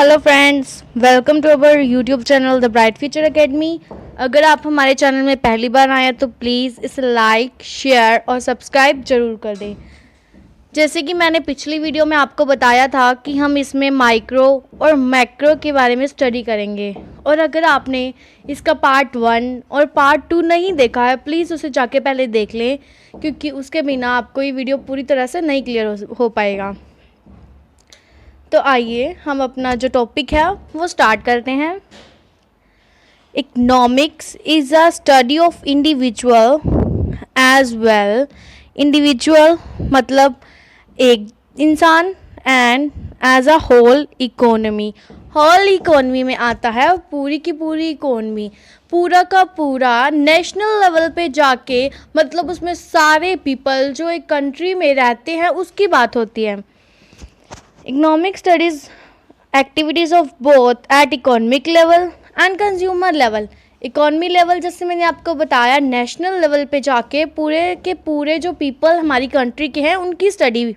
Hello friends, welcome to our YouTube channel the bright future academy. अगर आप हमारे channel में पहली बार आए हैं तो प्लीज़ इसे लाइक, शेयर और सब्सक्राइब ज़रूर कर दें। जैसे कि मैंने पिछली वीडियो में आपको बताया था कि हम इसमें माइक्रो और मैक्रो के बारे में स्टडी करेंगे, और अगर आपने इसका पार्ट 1 और पार्ट 2 नहीं देखा है प्लीज़ उसे जाके पहले देख लें, क्योंकि उसके बिना आपको ये वीडियो पूरी तरह से नहीं क्लियर हो पाएगा। तो आइए हम अपना जो टॉपिक है वो स्टार्ट करते हैं। Economics is a study of individual as well. Individual मतलब एक इंसान, and as a whole economy. Whole economy में आता है पूरी की पूरी इकोनॉमी, पूरा का पूरा नेशनल लेवल पे जाके, मतलब उसमें सारे पीपल जो एक कंट्री में रहते हैं उसकी बात होती है। Economic studies activities of both at economic level and consumer level. Economy level जैसे मैंने आपको बताया, नेशनल लेवल पे जाके पूरे के पूरे जो पीपल हमारी कंट्री के हैं उनकी स्टडी,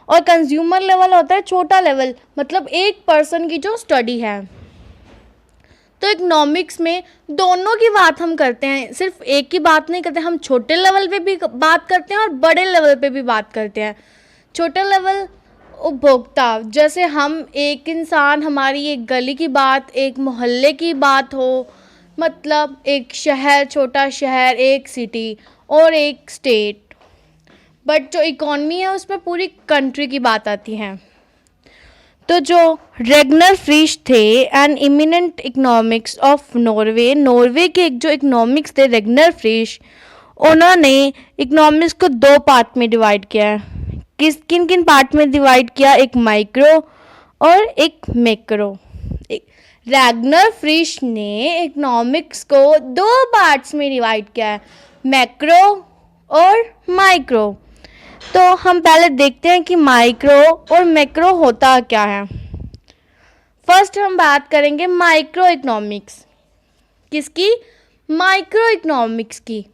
और कंज्यूमर लेवल होता है छोटा लेवल, मतलब एक पर्सन की जो स्टडी है। तो इकोनॉमिक्स में दोनों की बात हम करते हैं, सिर्फ एक की बात नहीं करते, हम छोटे लेवल पे भी बात करते हैं और बड़े लेवल पे भी बात करते हैं। छोटे लेवल उपभोक्ता, जैसे हम एक इंसान, हमारी एक गली की बात, एक मोहल्ले की बात हो, मतलब एक शहर, छोटा शहर, एक सिटी और एक स्टेट। बट जो इकॉनमी है उसमें पूरी कंट्री की बात आती है। तो जो रेगनर फ्रिश थे an eminent economics of Norway, Norway के एक जो इकोनॉमिक्स थे रेगनर फ्रिश, उन्होंने इकोनॉमिक्स को दो पार्ट में डिवाइड किया है। किन किन पार्ट में डिवाइड किया? एक माइक्रो और एक मैक्रो। रैगनर फ्रिश ने इकोनॉमिक्स को दो पार्ट्स में डिवाइड किया है, मैक्रो और माइक्रो। तो हम पहले देखते हैं कि माइक्रो और मैक्रो होता क्या है। फर्स्ट हम बात करेंगे माइक्रो इकोनॉमिक्स। किसकी? माइक्रो इकोनॉमिक्स की।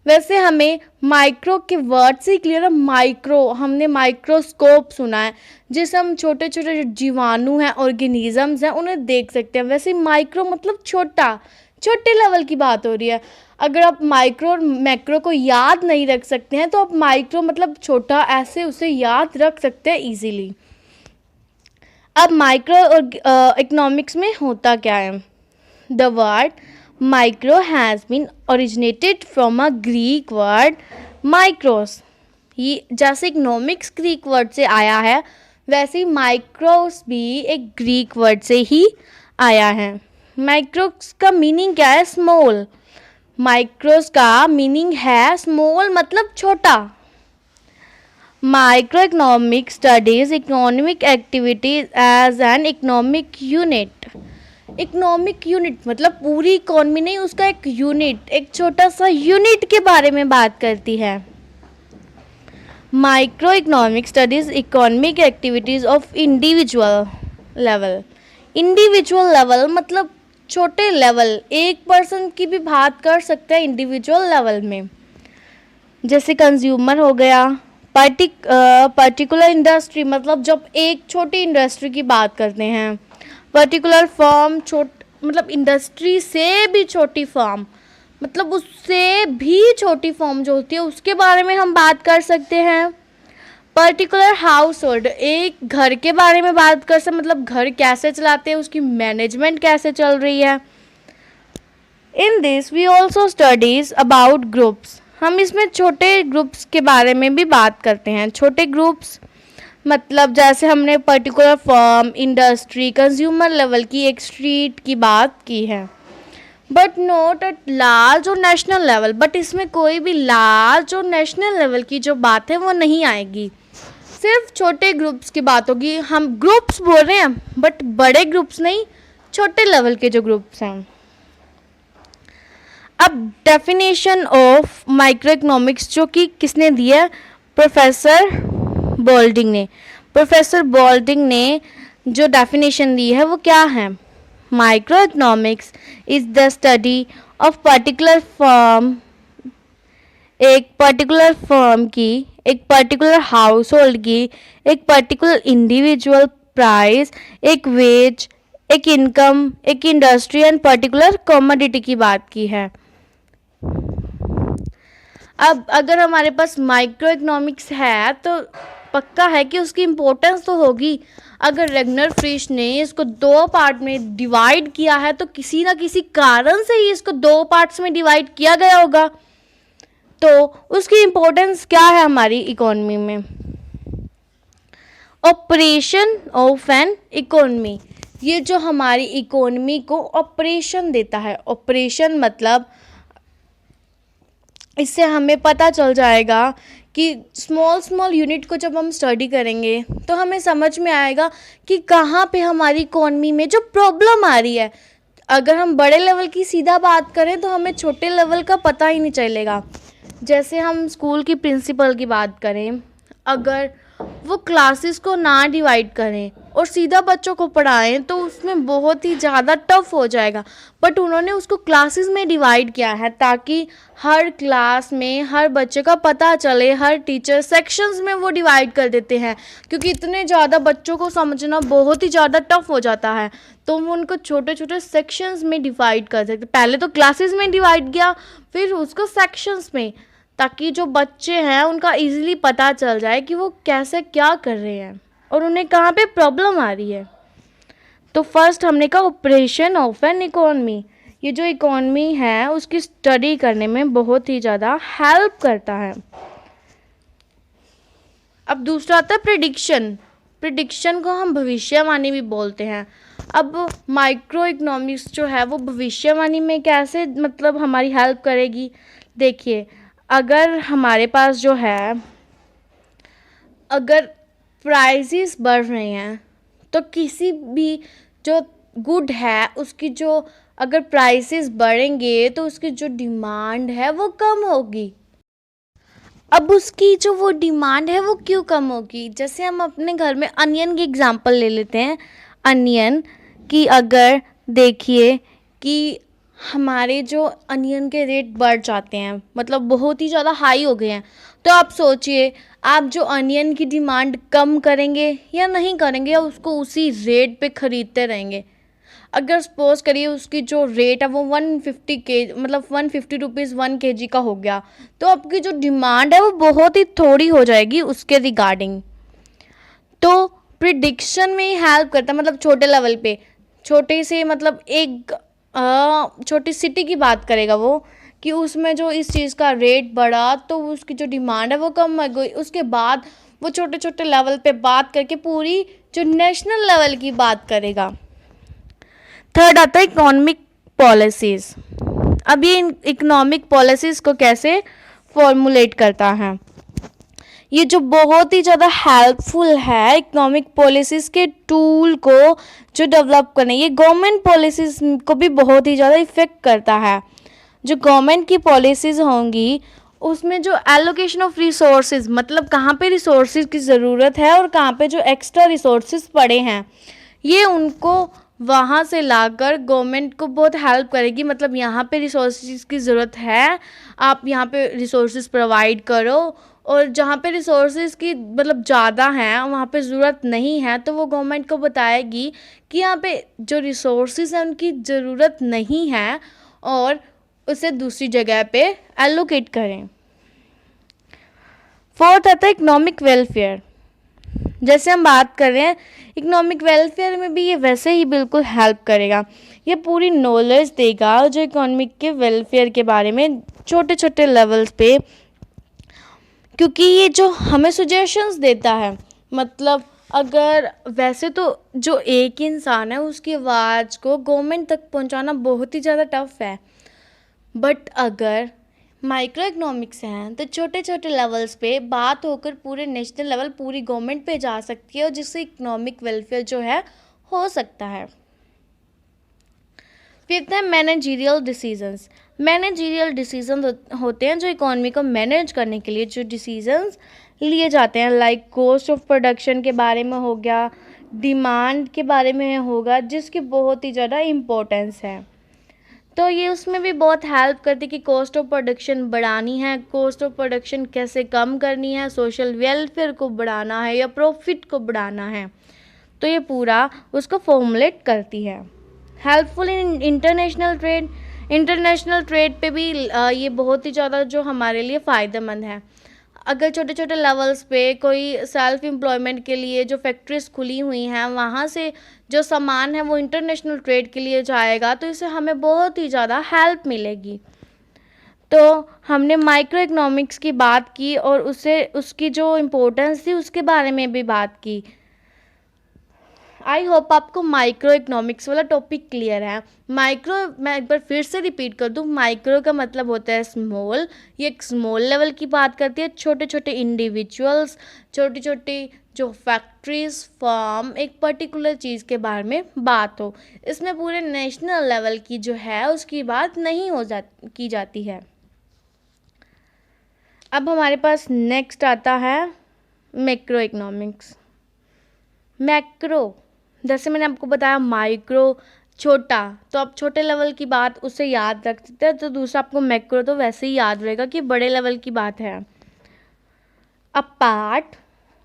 वैसे हमें माइक्रो के वर्ड से ही क्लियर है। माइक्रो, हमने माइक्रोस्कोप सुना है, जिससे हम छोटे छोटे जो जीवाणु हैं, ऑर्गेनिजम्स हैं, उन्हें देख सकते हैं। वैसे माइक्रो मतलब छोटा, छोटे लेवल की बात हो रही है। अगर आप माइक्रो और मैक्रो को याद नहीं रख सकते हैं तो आप माइक्रो मतलब छोटा, ऐसे उसे याद रख सकते हैं इजीली। अब माइक्रो और इकोनॉमिक्स में होता क्या है? The word Micro has been originated from a Greek word micros. ये जैसे इकोनॉमिक्स ग्रीक वर्ड से आया है, वैसे ही माइक्रोस भी एक ग्रीक वर्ड से ही आया है। माइक्रोस का मीनिंग क्या है? स्मॉल। माइक्रोस का मीनिंग है स्मॉल मतलब छोटा। Micro economic studies economic activities as an economic unit. Economic unit मतलब पूरी इकोनॉमी नहीं, उसका एक यूनिट, एक छोटा सा यूनिट के बारे में बात करती है। Micro economic studies economic activities of individual level. Individual level मतलब छोटे लेवल, एक पर्सन की भी बात कर सकते हैं इंडिविजुअल लेवल में। जैसे कंज्यूमर हो गया, पर्टिकुलर इंडस्ट्री मतलब जब एक छोटी इंडस्ट्री की बात करते हैं। पर्टिकुलर फॉर्म मतलब इंडस्ट्री से भी छोटी फॉर्म, मतलब उससे भी छोटी फॉर्म जो होती है उसके बारे में हम बात कर सकते हैं। पर्टिकुलर हाउस होल्ड, एक घर के बारे में बात कर सकते, मतलब घर कैसे चलाते हैं, उसकी मैनेजमेंट कैसे चल रही है। In this we also studies about groups. हम इसमें छोटे ग्रुप्स के बारे में भी बात करते हैं। छोटे ग्रुप्स मतलब जैसे हमने particular firm, industry, consumer level की एक स्ट्रीट की बात की है, बट नॉट एट लार्ज और नेशनल लेवल। बट इसमें कोई भी लार्ज और नेशनल लेवल की जो बात है वो नहीं आएगी, सिर्फ छोटे ग्रुप्स की बात होगी। हम ग्रुप्स बोल रहे हैं बट बड़े ग्रुप्स नहीं, छोटे लेवल के जो ग्रुप्स हैं। अब डेफिनेशन ऑफ माइक्रो इकोनॉमिक्स जो कि किसने दिया? प्रोफेसर बोल्डिंग ने। प्रोफेसर बोल्डिंग ने जो डेफिनेशन दी है वो क्या है? Micro economics is the study of particular firm, एक पर्टिकुलर फर्म की, एक पर्टिकुलर हाउस होल्ड की, एक पर्टिकुलर इंडिविजुअल प्राइस, एक वेज, एक इनकम, एक इंडस्ट्री एंड पर्टिकुलर कमोडिटी की बात की है। अब अगर हमारे पास माइक्रो इकोनॉमिक्स है तो पक्का है कि उसकी इम्पोर्टेंस तो होगी। अगर रेगनर फ्रिश ने इसको 2 पार्ट में डिवाइड किया है तो किसी ना किसी कारण से ही इसको 2 पार्ट्स में डिवाइड किया गया होगा। तो उसकी इम्पोर्टेंस क्या है हमारी इकोनॉमी में? ऑपरेशन ऑफ एन इकोनॉमी, ये जो हमारी इकोनॉमी को ऑपरेशन देता है। ऑपरेशन मतलब इससे हमें पता चल जाएगा कि स्मॉल यूनिट को जब हम स्टडी करेंगे तो हमें समझ में आएगा कि कहाँ पे हमारी इकोनॉमी में जो प्रॉब्लम आ रही है। अगर हम बड़े लेवल की सीधा बात करें तो हमें छोटे लेवल का पता ही नहीं चलेगा। जैसे हम स्कूल की प्रिंसिपल की बात करें, अगर वो क्लासेस को ना डिवाइड करें और सीधा बच्चों को पढ़ाएं तो उसमें बहुत ही ज़्यादा टफ हो जाएगा। बट उन्होंने उसको क्लासेस में डिवाइड किया है ताकि हर क्लास में हर बच्चे का पता चले। हर टीचर सेक्शंस में वो डिवाइड कर देते हैं क्योंकि इतने ज़्यादा बच्चों को समझना बहुत ही ज़्यादा टफ हो जाता है, तो वो उनको छोटे छोटे सेक्शंस में डिवाइड कर सकते। पहले तो क्लासेस में डिवाइड किया, फिर उसको सेक्शंस में, ताकि जो बच्चे हैं उनका इजीली पता चल जाए कि वो कैसे क्या कर रहे हैं और उन्हें कहाँ पे प्रॉब्लम आ रही है। तो फर्स्ट हमने कहा ऑपरेशन ऑफ एन इकोनॉमी, ये जो इकोनॉमी है उसकी स्टडी करने में बहुत ही ज़्यादा हेल्प करता है। अब दूसरा आता है प्रिडिक्शन। प्रिडिक्शन को हम भविष्यवाणी भी बोलते हैं। अब माइक्रो इकोनॉमिक्स जो है वो भविष्यवाणी में कैसे मतलब हमारी हेल्प करेगी? देखिए, अगर हमारे पास जो है, अगर प्राइसेस बढ़ रहे हैं तो किसी भी जो गुड है उसकी जो अगर प्राइसेस बढ़ेंगे तो उसकी जो डिमांड है वो कम होगी। अब उसकी जो वो डिमांड है वो क्यों कम होगी? जैसे हम अपने घर में अनियन की एग्जांपल ले लेते हैं। अनियन की अगर देखिए कि हमारे जो अनियन के रेट बढ़ जाते हैं, मतलब बहुत ही ज़्यादा हाई हो गए हैं, तो आप सोचिए आप जो अनियन की डिमांड कम करेंगे या नहीं करेंगे या उसको उसी रेट पे ख़रीदते रहेंगे। अगर सपोज करिए उसकी जो रेट है वो 150 के मतलब 150 रुपीज़ 1 kg का हो गया, तो आपकी जो डिमांड है वो बहुत ही थोड़ी हो जाएगी उसके रिगार्डिंग। तो प्रिडिक्शन में ही हेल्प करता है, मतलब छोटे लेवल पे, छोटे से मतलब एक छोटी सिटी की बात करेगा वो कि उसमें जो इस चीज़ का रेट बढ़ा तो उसकी जो डिमांड है वो कम हो गई। उसके बाद वो छोटे छोटे लेवल पे बात करके पूरी जो नेशनल लेवल की बात करेगा। थर्ड आता है इकोनॉमिक पॉलिसीज़। अब ये इकोनॉमिक पॉलिसीज़ को कैसे फॉर्मुलेट करता है, ये जो बहुत ही ज़्यादा हेल्पफुल है इकोनॉमिक पॉलिसीज़ के टूल को जो डेवलप करने, ये गवर्नमेंट पॉलिसीज़ को भी बहुत ही ज़्यादा इफ़ेक्ट करता है। जो गवर्नमेंट की पॉलिसीज़ होंगी उसमें जो एलोकेशन ऑफ रिसोर्सेज, मतलब कहाँ पे रिसोर्सेज की ज़रूरत है और कहाँ पे जो एक्स्ट्रा रिसोर्सेज पड़े हैं, ये उनको वहाँ से लाकर गवर्नमेंट को बहुत हेल्प करेगी। मतलब यहाँ पे रिसोर्सेज की ज़रूरत है, आप यहाँ पे रिसोर्सेज प्रोवाइड करो, और जहाँ पे रिसोर्सेज की मतलब ज़्यादा हैं वहाँ पे ज़रूरत नहीं है तो वो गवर्नमेंट को बताएगी कि यहाँ पे जो रिसोर्सेज हैं उनकी ज़रूरत नहीं है और उसे दूसरी जगह पे एलोकेट करें। फोर्थ आता है इकोनॉमिक वेलफेयर। जैसे हम बात कर रहे हैं इकोनॉमिक वेलफेयर में भी ये वैसे ही बिल्कुल हेल्प करेगा। ये पूरी नॉलेज देगा जो इकोनॉमिक के वेलफेयर के बारे में छोटे छोटे लेवल्स पे, क्योंकि ये जो हमें सजेशंस देता है, मतलब अगर वैसे तो जो एक इंसान है उसकी आवाज़ को गवर्नमेंट तक पहुंचाना बहुत ही ज़्यादा टफ है, बट अगर माइक्रो इकोनॉमिक्स हैं तो छोटे छोटे लेवल्स पे बात होकर पूरे नेशनल लेवल पूरी गवर्नमेंट पे जा सकती है और जिससे इकोनॉमिक वेलफेयर जो है हो सकता है। फिफ्थ है मैनेजरियल डिसीजंस। मैनेजरियल डिसीजन होते हैं जो इकोनॉमी को मैनेज करने के लिए जो डिसीजंस लिए जाते हैं, लाइक कॉस्ट ऑफ प्रोडक्शन के बारे में हो गया, डिमांड के बारे में होगा, जिसकी बहुत ही ज़्यादा इम्पोर्टेंस है। तो ये उसमें भी बहुत हेल्प करती है कि कॉस्ट ऑफ प्रोडक्शन बढ़ानी है, कॉस्ट ऑफ प्रोडक्शन कैसे कम करनी है, सोशल वेलफेयर को बढ़ाना है या प्रॉफिट को बढ़ाना है। तो ये पूरा उसको फॉर्मुलेट करती है। हेल्पफुल इन इंटरनेशनल ट्रेड पे भी ये बहुत ही ज़्यादा जो हमारे लिए फ़ायदेमंद है। अगर छोटे छोटे लेवल्स पे कोई सेल्फ एम्प्लॉयमेंट के लिए जो फैक्ट्रीज खुली हुई हैं, वहाँ से जो सामान है वो इंटरनेशनल ट्रेड के लिए जाएगा, तो इससे हमें बहुत ही ज़्यादा हेल्प मिलेगी। तो हमने माइक्रो इकोनॉमिक्स की बात की और उसकी जो इम्पोर्टेंस थी उसके बारे में भी बात की। आई होप आपको माइक्रो इकोनॉमिक्स वाला टॉपिक क्लियर है। माइक्रो, मैं एक बार फिर से रिपीट कर दूँ, माइक्रो का मतलब होता है स्मॉल। ये एक स्मॉल लेवल की बात करती है, छोटे छोटे इंडिविजुअल्स, छोटी छोटी जो फैक्ट्रीज, फर्म, एक पर्टिकुलर चीज़ के बारे में बात हो। इसमें पूरे नेशनल लेवल की जो है उसकी बात नहीं की जाती है। अब हमारे पास नेक्स्ट आता है मैक्रो इकोनॉमिक्स। मैक्रो, जैसे मैंने आपको बताया माइक्रो छोटा, तो आप छोटे लेवल की बात उससे याद रख सकते हैं, तो दूसरा आपको मैक्रो तो वैसे ही याद रहेगा कि बड़े लेवल की बात है। A part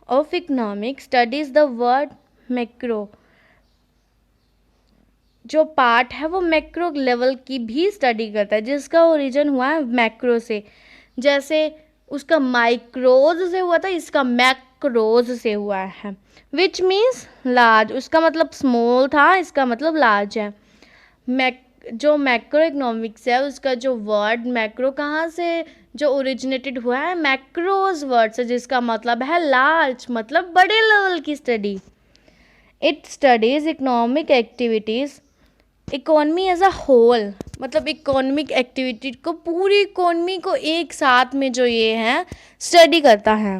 of economics studies the word macro. जो पार्ट है वो मैक्रो लेवल की भी स्टडी करता है, जिसका ओरिजिन हुआ है मैक्रो से। जैसे उसका माइक्रोज से हुआ था, इसका मैक्रोज से हुआ है, विच मीन्स लार्ज। उसका मतलब स्मॉल था, इसका मतलब लार्ज है। जो मैक्रो इकोनॉमिक्स है उसका जो वर्ड मैक्रो कहाँ से जो ओरिजिनेटेड हुआ है, मैक्रोज वर्ड से, जिसका मतलब है लार्ज, मतलब बड़े लेवल की study. It studies economic activities, economy as a whole, मतलब इकोनॉमिक एक्टिविटी को, पूरी इकोनॉमी को एक साथ में जो ये है स्टडी करता है।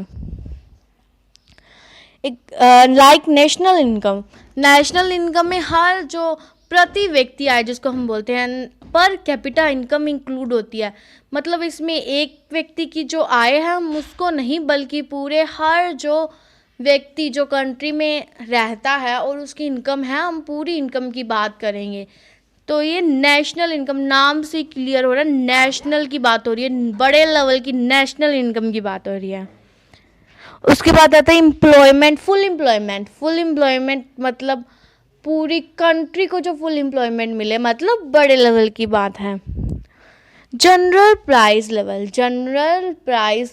लाइक नेशनल इनकम में हर जो प्रति व्यक्ति आय जिसको हम बोलते हैं पर कैपिटा इनकम इंक्लूड होती है। मतलब इसमें एक व्यक्ति की जो आय है हम उसको नहीं, बल्कि पूरे हर जो व्यक्ति जो कंट्री में रहता है और उसकी इनकम है, हम पूरी इनकम की बात करेंगे। तो ये नेशनल इनकम, नाम से क्लियर हो रहा है, नेशनल की बात हो रही है, बड़े लेवल की नेशनल इनकम की बात हो रही है। उसके बाद आता है एम्प्लॉयमेंट, फुल एम्प्लॉयमेंट मतलब पूरी कंट्री को जो फुल एम्प्लॉयमेंट मिले, मतलब बड़े लेवल की बात है। जनरल प्राइस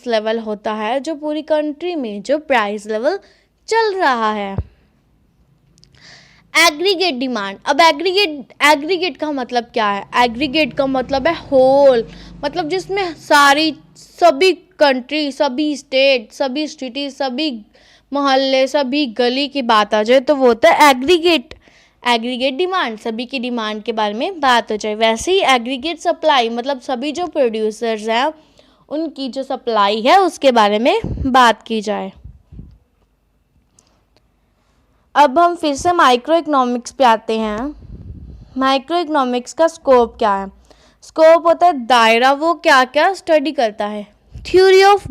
लेवल होता है जो पूरी कंट्री में जो प्राइस लेवल चल रहा है। एग्रीगेट डिमांड, अब एग्रीगेट का मतलब क्या है? एग्रीगेट का मतलब है होल, मतलब जिसमें सभी कंट्री, सभी स्टेट, सभी सिटी, सभी मोहल्ले, सभी गली की बात आ जाए तो वो होता है एग्रीगेट डिमांड, सभी की डिमांड के बारे में बात हो जाए। वैसे ही एग्रीगेट सप्लाई मतलब सभी जो प्रोड्यूसर्स हैं उनकी जो सप्लाई है उसके बारे में बात की जाए। अब हम फिर से माइक्रो इकोनॉमिक्स पे आते हैं। माइक्रो इकोनॉमिक्स का स्कोप क्या है? स्कोप होता है दायरा, वो क्या क्या स्टडी करता है। थ्योरी ऑफ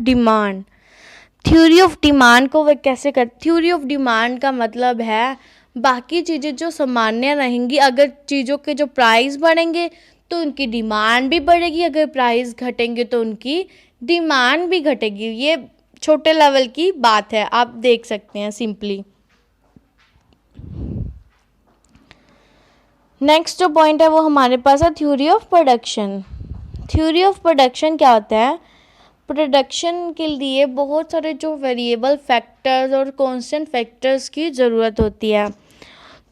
डिमांड को वह कैसे कर, थ्योरी ऑफ डिमांड का मतलब है बाकी चीज़ें जो सामान्य रहेंगी, अगर चीज़ों के जो प्राइस बढ़ेंगे तो उनकी डिमांड भी बढ़ेगी, अगर प्राइस घटेंगे तो उनकी डिमांड भी घटेगी। ये छोटे लेवल की बात है, आप देख सकते हैं सिंपली। नेक्स्ट जो पॉइंट है वो हमारे पास है theory of production. Theory of production क्या होता है? प्रोडक्शन के लिए बहुत सारे जो वेरिएबल फैक्टर्स और कांस्टेंट फैक्टर्स की ज़रूरत होती है,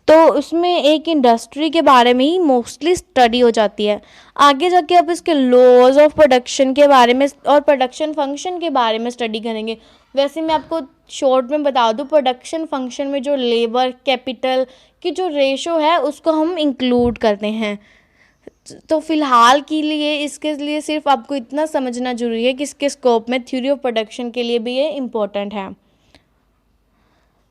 तो उसमें एक इंडस्ट्री के बारे में ही मोस्टली स्टडी हो जाती है। आगे जाके आप इसके लॉज ऑफ प्रोडक्शन के बारे में और प्रोडक्शन फंक्शन के बारे में स्टडी करेंगे। वैसे मैं आपको शॉर्ट में बता दूं, प्रोडक्शन फंक्शन में जो लेबर कैपिटल की जो रेशो है उसको हम इंक्लूड करते हैं। तो फिलहाल के लिए इसके लिए सिर्फ आपको इतना समझना जरूरी है कि इसके स्कोप में थ्योरी ऑफ प्रोडक्शन के लिए भी ये इम्पोर्टेंट है।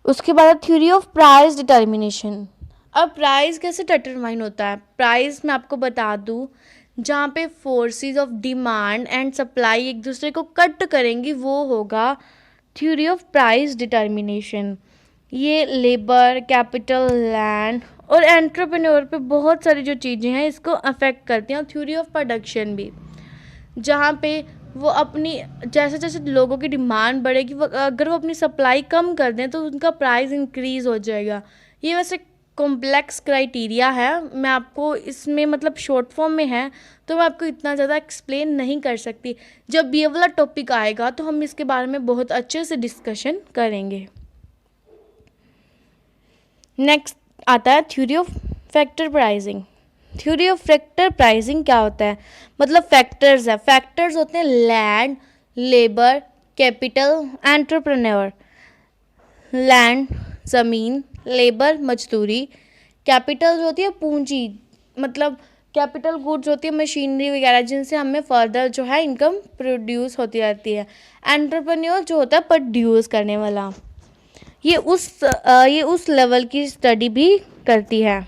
उसके बाद थ्योरी ऑफ प्राइस डिटर्मिनेशन। अब प्राइस कैसे डिटरमाइन होता है? प्राइस मैं आपको बता दूं, जहाँ पे forces of demand and supply एक दूसरे को कट करेंगी वो होगा थ्योरी ऑफ प्राइस डिटर्मिनेशन। ये लेबर, कैपिटल, लैंड और एंटरप्रेन्योर पे बहुत सारी जो चीज़ें हैं इसको अफेक्ट करती हैं, और थ्योरी ऑफ प्रोडक्शन भी, जहाँ पे वो अपनी जैसे जैसे लोगों की डिमांड बढ़ेगी, वो अगर वो अपनी सप्लाई कम कर दें तो उनका प्राइस इंक्रीज़ हो जाएगा। ये वैसे कॉम्प्लेक्स क्राइटेरिया है, मैं आपको इसमें मतलब शॉर्ट फॉर्म में है तो मैं आपको इतना ज़्यादा एक्सप्लेन नहीं कर सकती। जब ये वाला टॉपिक आएगा तो हम इसके बारे में बहुत अच्छे से डिस्कशन करेंगे। नेक्स्ट आता है theory of factor pricing. Theory of factor pricing क्या होता है? मतलब फैक्टर्स है, फैक्टर्स होते हैं land, labour, capital, entrepreneur. Land ज़मीन, लेबर मजदूरी, कैपिटल जो होती है पूंजी, मतलब कैपिटल गुड्स होती है मशीनरी वगैरह जिनसे हमें फर्दर जो है इनकम प्रोड्यूस होती रहती है। एंटरप्रेन्योर जो होता है प्रोड्यूस करने वाला, ये उस लेवल की स्टडी भी करती है।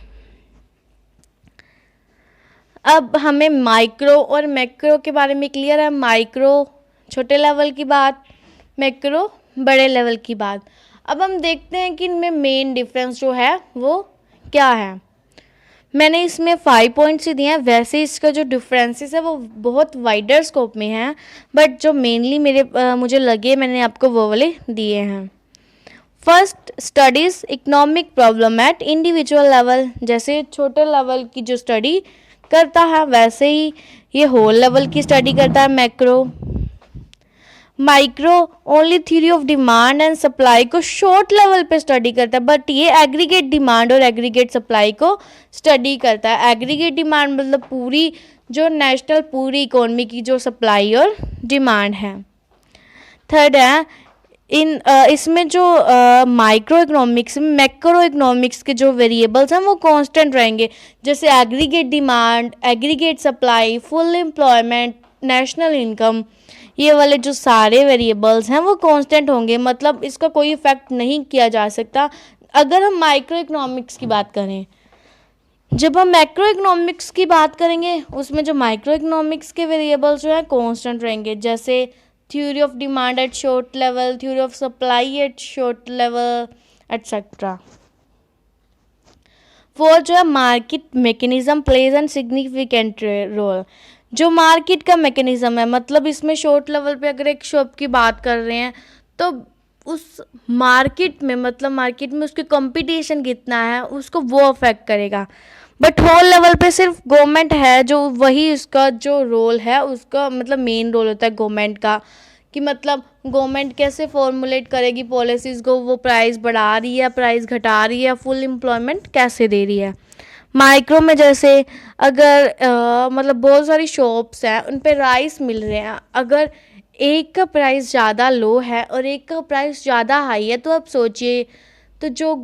अब हमें माइक्रो और मैक्रो के बारे में क्लियर है। माइक्रो छोटे लेवल की बात, मैक्रो बड़े लेवल की बात। अब हम देखते हैं कि इनमें मेन डिफरेंस जो है वो क्या है। मैंने इसमें 5 पॉइंट्स ही दिए हैं, वैसे इसका जो डिफरेंसेस है वो बहुत वाइडर स्कोप में है, बट जो मेनली मुझे लगे मैंने आपको वो वाले दिए हैं। First, studies economic problem at individual level. जैसे छोटे लेवल की जो स्टडी करता है वैसे ही ये होल लेवल की स्टडी करता है macro. Micro only theory of demand and supply को शॉर्ट लेवल पे स्टडी करता है, बट ये एग्रीगेट डिमांड और एग्रीगेट सप्लाई को स्टडी करता है। एग्रीगेट डिमांड मतलब पूरी जो नेशनल पूरी इकोनॉमी की जो सप्लाई और डिमांड है। थर्ड है इसमें जो माइक्रो इकोनॉमिक्स मैक्रो इकोनॉमिक्स के जो वेरिएबल्स हैं वो कांस्टेंट रहेंगे, जैसे aggregate demand, aggregate supply, full employment, national income. ये वाले जो सारे वेरिएबल्स हैं वो कांस्टेंट होंगे, मतलब इसका कोई इफेक्ट नहीं किया जा सकता। अगर हम माइक्रो इकोनॉमिक्स की बात करें, जब हम मैक्रो इकोनॉमिक्स की बात करेंगे उसमें जो माइक्रो इकोनॉमिक्स के वेरिएबल्स जो हैं कांस्टेंट रहेंगे, जैसे theory of demand at short level, theory of supply at short level, etcetera. Fourth जो है market mechanism plays an significant role. जो मार्केट का मैकेनिज्म है, मतलब इसमें शॉर्ट लेवल पे अगर एक शॉप की बात कर रहे हैं तो उस मार्केट में मतलब मार्केट में उसके कंपटीशन कितना है उसको वो अफेक्ट करेगा। बट होल लेवल पे सिर्फ गवर्नमेंट है जो वही उसका जो रोल है उसका मतलब मेन रोल होता है गवर्नमेंट का, कि मतलब गवर्नमेंट कैसे फॉर्मुलेट करेगी पॉलिसीज़ को, वो प्राइस बढ़ा रही है, प्राइस घटा रही है, फुल एम्प्लॉयमेंट कैसे दे रही है। माइक्रो में जैसे अगर मतलब बहुत सारी शॉप्स हैं उन पे राइस मिल रहे हैं, अगर एक का प्राइस ज़्यादा लो है और एक का प्राइस ज़्यादा हाई है तो आप सोचिए तो जो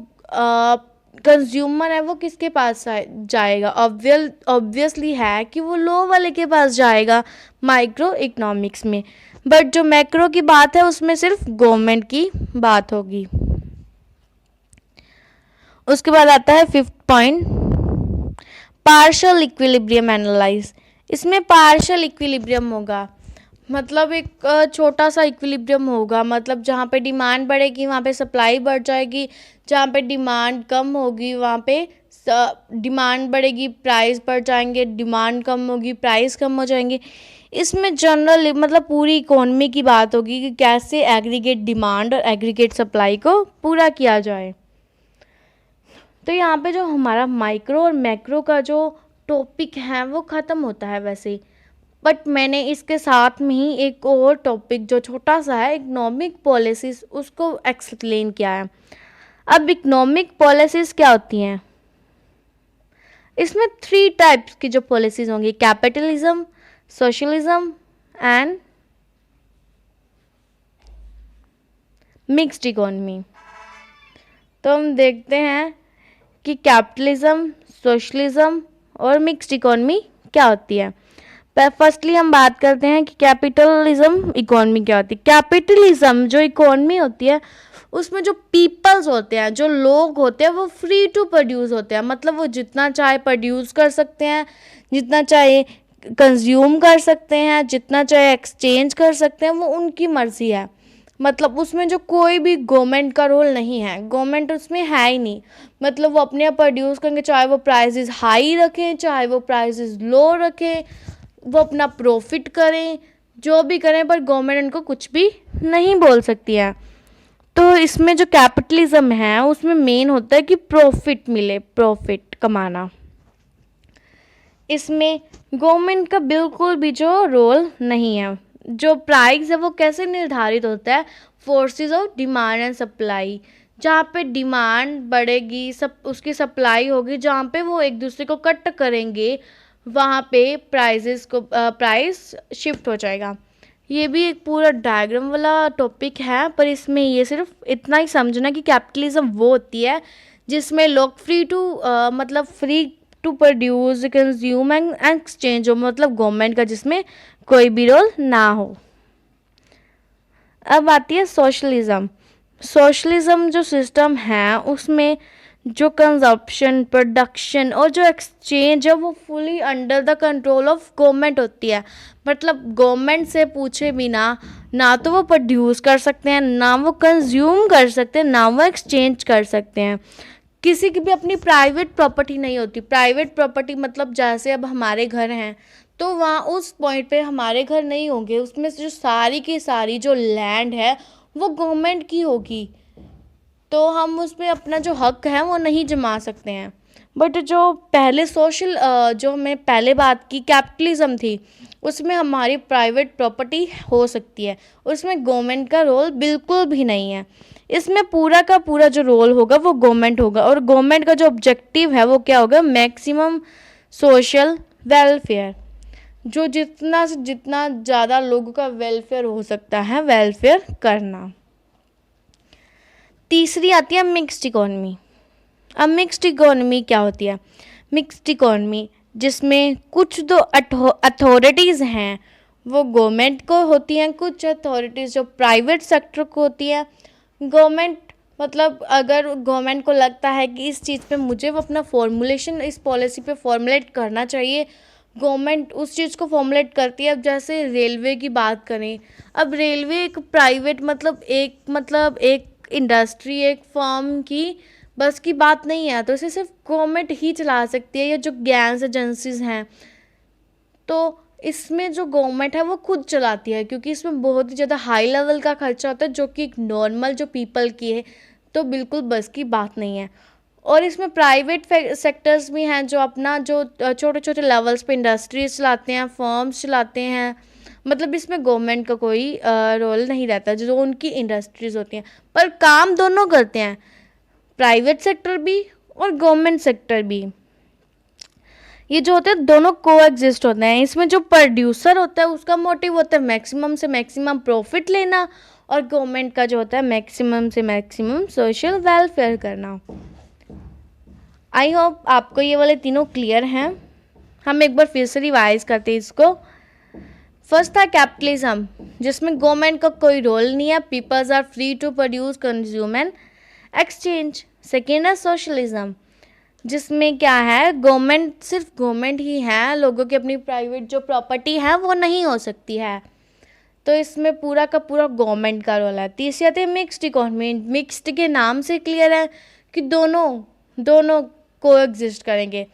कंज्यूमर है वो किसके पास जाएगा? ऑब्वियसली है कि वो लो वाले के पास जाएगा माइक्रो इकोनॉमिक्स में। बट जो मैक्रो की बात है उसमें सिर्फ गवर्नमेंट की बात होगी। उसके बाद आता है 5th point, partial equilibrium analyse. इसमें पार्शियल इक्विलिब्रियम होगा, मतलब एक छोटा सा इक्विलिब्रियम होगा, मतलब जहाँ पे डिमांड बढ़ेगी वहाँ पे सप्लाई बढ़ जाएगी, जहाँ पे डिमांड कम होगी वहाँ पे डिमांड बढ़ेगी, प्राइस बढ़ जाएंगे, डिमांड कम होगी, प्राइस कम हो जाएंगे। इसमें जनरल मतलब पूरी इकोनॉमी की बात होगी कि कैसे एग्रीगेट डिमांड और एग्रीगेट सप्लाई को पूरा किया जाए। तो यहाँ पे जो हमारा माइक्रो और मैक्रो का जो टॉपिक है वो ख़त्म होता है वैसे, बट मैंने इसके साथ में ही एक और टॉपिक जो छोटा सा है इकोनॉमिक पॉलिसीज़ उसको एक्सप्लेन किया है। अब इकोनॉमिक पॉलिसीज़ क्या होती हैं? इसमें 3 टाइप्स की जो पॉलिसीज़ होंगी, capitalism, socialism and mixed economy. तो हम देखते हैं कि कैपिटलिज्म, सोशलिज्म और मिक्स्ड इकोनॉमी क्या होती है। फर्स्टली हम बात करते हैं कि कैपिटलिज्म इकोनॉमी क्या होती है। कैपिटलिज्म जो इकोनॉमी होती है उसमें जो पीपल्स होते हैं, जो लोग होते हैं वो फ्री टू प्रोड्यूस होते हैं, मतलब वो जितना चाहे प्रोड्यूस कर सकते हैं, जितना चाहे कंज्यूम कर सकते हैं, जितना चाहे एक्सचेंज कर सकते हैं, वो उनकी मर्ज़ी है। मतलब उसमें जो कोई भी गवर्नमेंट का रोल नहीं है, गवर्नमेंट उसमें है ही नहीं, मतलब वो अपने आप प्रोड्यूस करेंगे, चाहे वो प्राइसेस हाई रखें चाहे वो प्राइसेस लो रखें, वो अपना प्रॉफिट करें, जो भी करें पर गवर्नमेंट उनको कुछ भी नहीं बोल सकती है। तो इसमें जो कैपिटलिज्म है उसमें मेन होता है कि प्रॉफिट मिले, प्रॉफिट कमाना। इसमें गवर्नमेंट का बिल्कुल भी जो रोल नहीं है। जो प्राइस है वो कैसे निर्धारित होता है, forces of demand and supply. जहाँ पे डिमांड बढ़ेगी, सब उसकी सप्लाई होगी, जहाँ पे वो एक दूसरे को कट करेंगे वहाँ पे प्राइस शिफ्ट हो जाएगा। ये भी एक पूरा डायग्राम वाला टॉपिक है, पर इसमें ये सिर्फ इतना ही समझना कि कैपिटलिज्म वो होती है जिसमें लोग free to produce, consume and exchange हो, मतलब गवर्नमेंट का जिसमें कोई भी रोल ना हो। अब आती है सोशलिज्म। सोशलिज्म जो सिस्टम है उसमें जो कंजप्शन, प्रोडक्शन और जो एक्सचेंज है वो fully under the control of government होती है। मतलब गवर्नमेंट से पूछे बिना ना तो वो प्रोड्यूस कर सकते हैं, ना वो कंज्यूम कर सकते हैं, ना वो एक्सचेंज कर सकते हैं। किसी की भी अपनी प्राइवेट प्रॉपर्टी नहीं होती। प्राइवेट प्रॉपर्टी मतलब जैसे अब हमारे घर हैं तो वहाँ उस पॉइंट पे हमारे घर नहीं होंगे, उसमें से जो सारी की सारी जो लैंड है वो गवर्नमेंट की होगी, तो हम उस पर अपना जो हक है वो नहीं जमा सकते हैं। बट जो पहले जो हमें पहले बात की कैपिटलिज्म थी, उसमें हमारी प्राइवेट प्रॉपर्टी हो सकती है, उसमें गवर्नमेंट का रोल बिल्कुल भी नहीं है। इसमें पूरा का पूरा जो रोल होगा वो गवर्नमेंट होगा, और गवर्नमेंट का जो ऑब्जेक्टिव है वो क्या होगा, मैक्सिमम सोशल वेलफेयर। जो जितना से जितना ज़्यादा लोगों का वेलफेयर हो सकता है, वेलफेयर करना। तीसरी आती है मिक्स्ड इकोनॉमी। अब मिक्स्ड इकोनॉमी क्या होती है? मिक्स्ड इकोनॉमी जिसमें कुछ जो अथॉरिटीज़ हैं वो गवर्नमेंट को होती हैं, कुछ अथॉरिटीज़ जो प्राइवेट सेक्टर को होती है। गवर्नमेंट मतलब अगर गवर्नमेंट को लगता है कि इस चीज़ पे मुझे वो अपना फॉर्मुलेशन इस पॉलिसी पे फॉर्मुलेट करना चाहिए, गवर्नमेंट उस चीज़ को फॉर्मुलेट करती है। अब जैसे रेलवे की बात करें, अब रेलवे एक प्राइवेट मतलब एक इंडस्ट्री, एक फर्म की बस की बात नहीं है, तो इसे सिर्फ गवर्नमेंट ही चला सकती है, या जो गैस एजेंसीज हैं। तो इसमें जो गवर्नमेंट है वो खुद चलाती है, क्योंकि इसमें बहुत ही ज़्यादा हाई लेवल का खर्चा होता है जो कि एक नॉर्मल जो पीपल की है तो बिल्कुल बस की बात नहीं है। और इसमें प्राइवेट सेक्टर्स भी हैं जो अपना जो छोटे छोटे लेवल्स पे इंडस्ट्रीज चलाते हैं, फर्म्स चलाते हैं। मतलब इसमें गवर्नमेंट का कोई रोल नहीं रहता, जो उनकी इंडस्ट्रीज होती हैं, पर काम दोनों करते हैं, प्राइवेट सेक्टर भी और गवर्नमेंट सेक्टर भी। ये जो होते हैं दोनों को एग्जिस्ट होते हैं। इसमें जो प्रोड्यूसर होता है उसका मोटिव होता है मैक्सिमम से मैक्सिमम प्रॉफिट लेना, और गवर्नमेंट का जो होता है मैक्सिमम से मैक्सिमम सोशल वेलफेयर करना। आई होप आपको ये वाले तीनों क्लियर हैं। हम एक बार फिर से रिवाइज करते हैं इसको। फर्स्ट था कैपिटलिज्म, जिसमें गवर्नमेंट का कोई रोल नहीं है, peoples are free to produce, consume and exchange. Second है सोशलिज्म, जिसमें क्या है, गवर्नमेंट सिर्फ गवर्नमेंट ही है, लोगों की अपनी प्राइवेट जो प्रॉपर्टी है वो नहीं हो सकती है, तो इसमें पूरा का पूरा गवर्नमेंट का रोल है। तीसरी आती है मिक्स्ड इकोनॉमी। मिक्स्ड के नाम से क्लियर है कि दोनों को एग्जिस्ट करेंगे।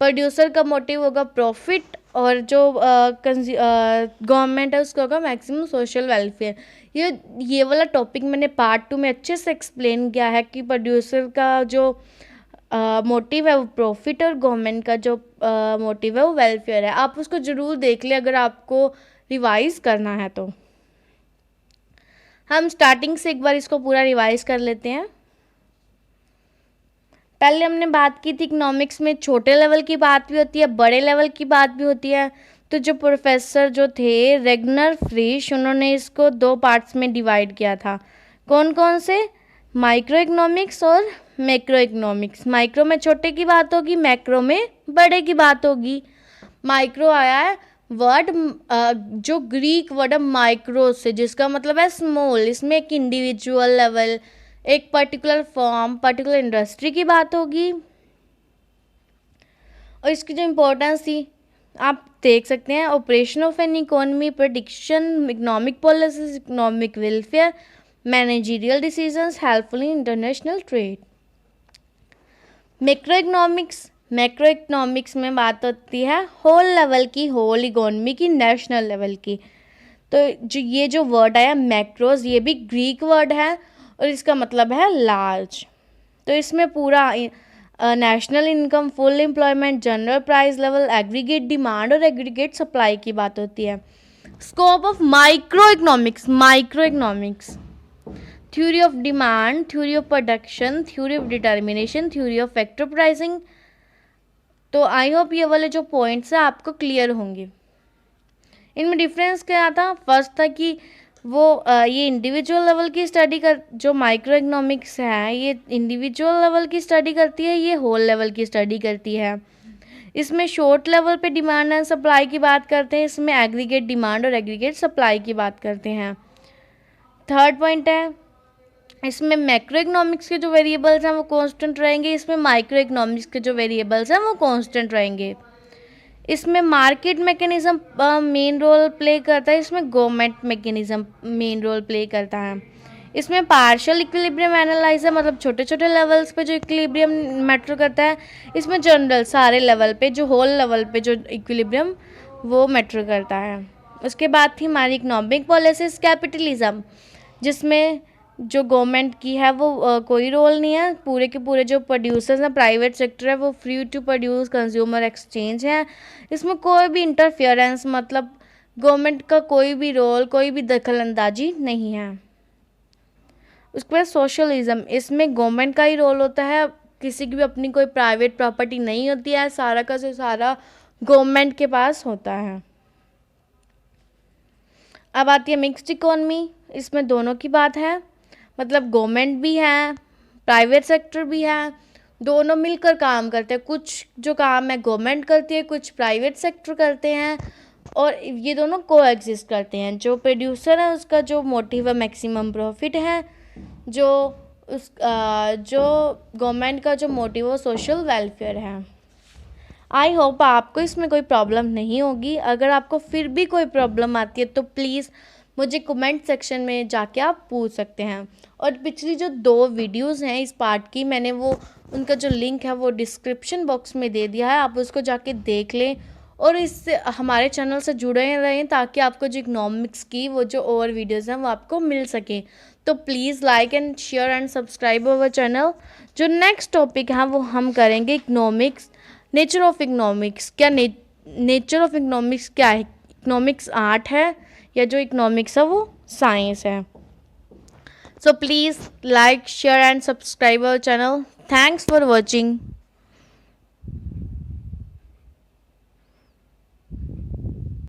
प्रोड्यूसर का मोटिव होगा प्रॉफिट, और जो गवर्नमेंट है उसका होगा मैक्सिमम सोशल वेलफेयर। ये वाला टॉपिक मैंने पार्ट 2 में अच्छे से एक्सप्लेन किया है कि प्रोड्यूसर का जो मोटिव है वो प्रॉफिट, और गवर्नमेंट का जो मोटिव है वो वेलफेयर है। आप उसको ज़रूर देख लें अगर आपको रिवाइज करना है तो। हम स्टार्टिंग से एक बार इसको पूरा रिवाइज कर लेते हैं। पहले हमने बात की थी इकोनॉमिक्स में छोटे लेवल की बात भी होती है, बड़े लेवल की बात भी होती है। तो जो प्रोफेसर जो थे रेगनर फ्रिश, उन्होंने इसको 2 पार्ट्स में डिवाइड किया था। कौन कौन से? माइक्रो इकोनॉमिक्स और मैक्रो इकोनॉमिक्स। माइक्रो में छोटे की बात होगी, मैक्रो में बड़े की बात होगी। माइक्रो आया है वर्ड जो ग्रीक वर्ड है माइक्रो से, जिसका मतलब है स्मॉल। इसमें एक इंडिविजुअल लेवल, एक पर्टिकुलर फॉर्म, पर्टिकुलर इंडस्ट्री की बात होगी। और इसकी जो इम्पोर्टेंस थी आप देख सकते हैं, operation of an economy, prediction, economic policies, economic welfare, managerial decisions, helpful in international trade. Macro economics में बात होती है होल लेवल की, होल इकोनॉमी की, नेशनल लेवल की। तो ये जो वर्ड आया मैक्रोज, ये भी ग्रीक वर्ड है और इसका मतलब है लार्ज। तो इसमें पूरा national income, full employment, general price level, aggregate demand और एग्रीगेट सप्लाई की बात होती है। Scope of micro economics, theory of demand, theory of production, theory of determination, theory of factor pricing. तो आई होप ये वाले जो पॉइंट्स हैं आपको क्लियर होंगे। इनमें डिफरेंस क्या था? फर्स्ट था कि वो ये इंडिविजुअल लेवल की स्टडी कर, जो माइक्रो इकोनॉमिक्स है ये इंडिविजुअल लेवल की स्टडी करती है, ये होल लेवल की स्टडी करती है। इसमें शॉर्ट लेवल पे डिमांड एंड सप्लाई की बात करते हैं, इसमें एग्रीगेट डिमांड और एग्रीगेट सप्लाई की बात करते हैं। थर्ड पॉइंट है, इसमें मैक्रो इकोनॉमिक्स के जो वेरिएबल्स हैं वो कांस्टेंट रहेंगे, इसमें माइक्रो इकोनॉमिक्स के जो वेरिएबल्स हैं वो कांस्टेंट रहेंगे। इसमें market mechanism main role play करता है, इसमें government mechanism main role play करता है। इसमें पार्शियल इक्विलिब्रियम एनालाइजर, मतलब छोटे छोटे लेवल्स पे जो इक्विलिब्रियम मैटर करता है। इसमें जनरल सारे लेवल पे, जो होल लेवल पे जो इक्विलिब्रियम वो मैटर करता है। उसके बाद थी हमारी इकोनॉमिक पॉलिसीज कैपिटलिज्म, जिसमें जो गवर्नमेंट की है वो कोई रोल नहीं है, पूरे के पूरे जो प्रोड्यूसर्स हैं, प्राइवेट सेक्टर है, वो free to produce consumer exchange है। इसमें कोई भी इंटरफेरेंस, मतलब गवर्नमेंट का कोई भी रोल, कोई भी दखल अंदाजी नहीं है। उसके बाद सोशलिज्म, इसमें गवर्नमेंट का ही रोल होता है, किसी की भी अपनी कोई प्राइवेट प्रॉपर्टी नहीं होती है, सारा का सारा गवर्नमेंट के पास होता है। अब आती है मिक्स्ड इकोनॉमी, इसमें दोनों की बात है, मतलब गवर्नमेंट भी है, प्राइवेट सेक्टर भी है, दोनों मिलकर काम करते हैं। कुछ जो काम है गवर्नमेंट करती है, कुछ प्राइवेट सेक्टर करते हैं, और ये दोनों को एग्जिस्ट करते हैं। जो प्रोड्यूसर है उसका जो मोटिव है मैक्सिमम प्रॉफिट है, जो गवर्नमेंट का जो मोटिव है सोशल वेलफेयर है। आई होप आपको इसमें कोई प्रॉब्लम नहीं होगी। अगर आपको फिर भी कोई प्रॉब्लम आती है तो प्लीज़ मुझे कमेंट सेक्शन में जाके आप पूछ सकते हैं। और पिछली जो 2 वीडियोस हैं इस पार्ट की, मैंने वो उनका जो लिंक है वो डिस्क्रिप्शन बॉक्स में दे दिया है, आप उसको जाके देख लें और इससे हमारे चैनल से जुड़े रहें ताकि आपको जो इकोनॉमिक्स की वो जो और वीडियोज़ हैं वो आपको मिल सके। तो please like and share and subscribe our channel. जो नेक्स्ट टॉपिक है वो हम करेंगे इकोनॉमिक्स, नेचर ऑफ इकोनॉमिक्स। क्या नेचर ऑफ इकोनॉमिक्स क्या है? इकोनॉमिक्स आर्ट है या जो इकोनॉमिक्स है वो साइंस है? So please like, share and subscribe our channel. Thanks for watching.